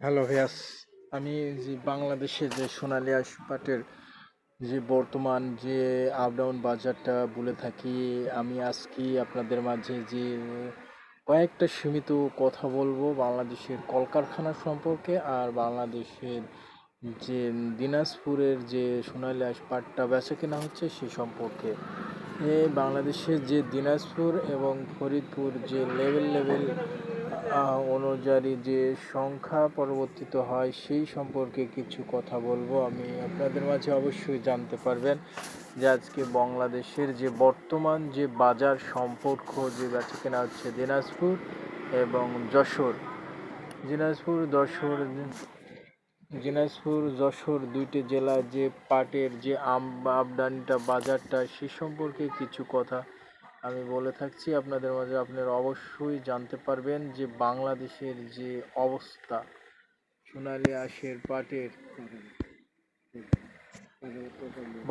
Hello ভিয়াস, আমি যে বাংলাদেশে যে সোনালী আঁশ পাটের যে বর্তমান যে আপ ডাউন বাজারটা বলে থাকি, আমি আজকে আপনাদের মাঝে যে কয়েকটা সীমিত কথা বলবো বাংলাদেশের কলকারখানা সম্পর্কে আর বাংলাদেশের যে দিনাজপুরের যে সোনালী আঁশ পাটটা বেচা কেনা হচ্ছে সে সম্পর্কে। বাংলাদেশের যে দিনাজপুর এবং ফরিদপুর যে লেভেল লেভেল অনুযায়ী যে সংখ্যা পরিবর্তিত হয় সেই সম্পর্কে কিছু কথা বলবো। আমি আপনাদের মাঝে অবশ্যই জানতে পারবেন যে আজকে বাংলাদেশের যে বর্তমান যে বাজার সম্পর্ক যে বেচা কেনা হচ্ছে এবং যশোর যশোর দুইটি জেলার যে পাটের যে আমদানিটা বাজারটা সে সম্পর্কে কিছু কথা আমি বলে থাকছি আপনাদের মাঝে। আপনারা অবশ্যই জানতে পারবেন যে বাংলাদেশের যে অবস্থা সোনালী আঁশের পাটের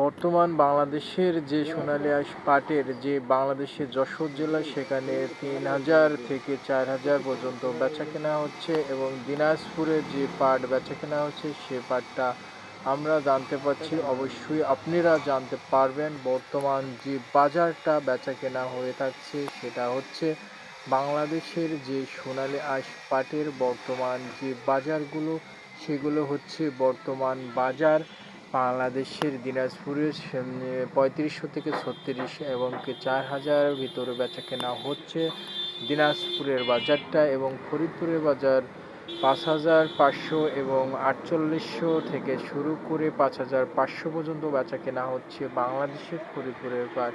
বর্তমান বাংলাদেশের যে সোনালী আঁশ পাটের যে বাংলাদেশের যশোর জেলা সেখানে 3,000 থেকে 4,000 পর্যন্ত বেচা কেনা হচ্ছে এবং দিনাজপুরের যে পাট বেচা কেনা হচ্ছে সে পাটটা আমরা জানতে পারছি। অবশ্যই আপনারা জানতে পারবেন বর্তমান যে বাজারটা বেচা কেনা হয়ে থাকছে সেটা হচ্ছে বাংলাদেশের যে সোনালী আঁশ পাটের বর্তমান যে বাজারগুলো সেগুলো হচ্ছে বর্তমান বাজার বাংলাদেশের দিনাজপুরের 3500 থেকে 36 এবং 4,000 ভিতরে বেচা কেনা হচ্ছে দিনাজপুরের বাজারটা, এবং ফরিদপুরের বাজার 5,500 এবং 4800 থেকে শুরু করে 5,500 পর্যন্ত বেচা কেনা হচ্ছে বাংলাদেশের ফরিদপুরের পাট।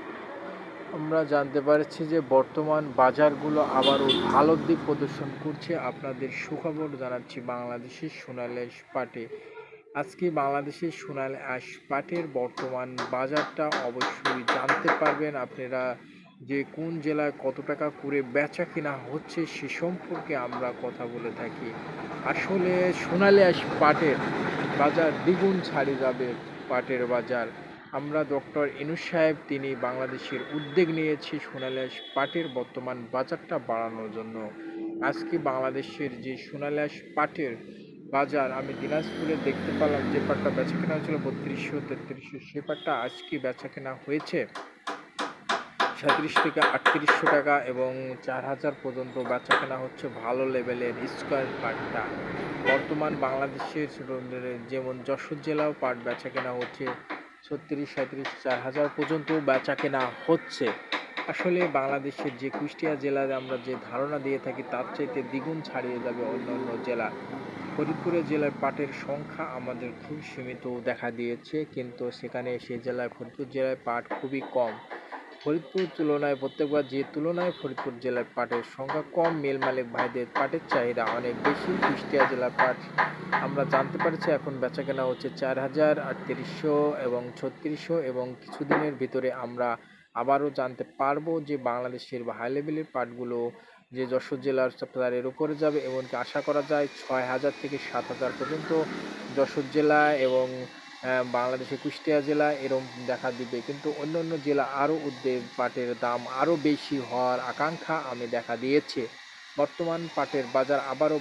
আমরা জানতে পারছি যে বর্তমান বাজারগুলো আবারও ভালোর দিক প্রদর্শন করছে। আপনাদের সুখবর জানাচ্ছি বাংলাদেশের সোনালী আঁশ পাটে আজকে বাংলাদেশের সোনালী আঁশ পাটের বর্তমান বাজারটা অবশ্যই জানতে পারবেন আপনারা যে কোন জেলায় কত টাকা করে বেচা কেনা হচ্ছে সে সম্পর্কে আমরা কথা বলে থাকি। আসলে সোনালী আঁশ পাটের বাজার দ্বিগুণ ছাড়ে যাবে পাটের বাজার। আমরা ডক্টর ইউনূস সাহেব তিনি বাংলাদেশের উদ্যোগ নিয়েছি সোনালী আঁশ পাটের বর্তমান বাজারটা বাড়ানোর জন্য। আজকে বাংলাদেশের যে সোনালী আঁশ পাটের বাজার আমি দিনাজপুরে দেখতে পেলাম যে পাটটা বেচা কেনা হয়েছিল 3200-3300, সে পাটটা আজকে বেচা কেনা হয়েছে 37 থেকে 3800 টাকা এবং 4,000 পর্যন্ত বেচা কেনা হচ্ছে ভালো লেভেলের স্কোয়ার পাটটা। বর্তমান বাংলাদেশের যেমন যশোর জেলাও পাট বেচা কেনা হচ্ছে 36-37, 4,000 পর্যন্ত বেচা কেনা হচ্ছে। আসলে বাংলাদেশের যে কুষ্টিয়া জেলায় আমরা যে ধারণা দিয়ে থাকি তার চাইতে দ্বিগুণ ছাড়িয়ে যাবে অন্যান্য জেলা। ফরিদপুরের জেলার পাটের সংখ্যা আমাদের খুব সীমিত দেখা দিয়েছে, কিন্তু সেখানে সে জেলায় ফরিদপুর জেলায় পাট খুবই কম। ফরিদপুর তুলনায় প্রত্যেকবার যে তুলনায় ফরিদপুর জেলার পাটের সংখ্যা কম, মিল মালিক ভাইদের পাটের চাহিদা অনেক বেশি। কুষ্টিয়া জেলার পাট আমরা জানতে পারছি এখন বেচা কেনা হচ্ছে 4,000, 3800 এবং 3600, এবং কিছুদিনের ভিতরে আমরা আবারও জানতে পারবো যে বাংলাদেশের হাই লেভেলের পাটগুলো যে যশোর জেলার তারের উপরে যাবে, এমনকি আশা করা যায় 6,000 থেকে 7,000 পর্যন্ত যশোর জেলা এবং বাংলাদেশের কুষ্টিয়া জেলা এরকম দেখা দিবে। কিন্তু অন্য অন্য জেলা আরও পাটের দাম আরও বেশি হওয়ার আকাঙ্ক্ষা আমি দেখা দিয়েছে। বর্তমান পাটের বাজার আবারও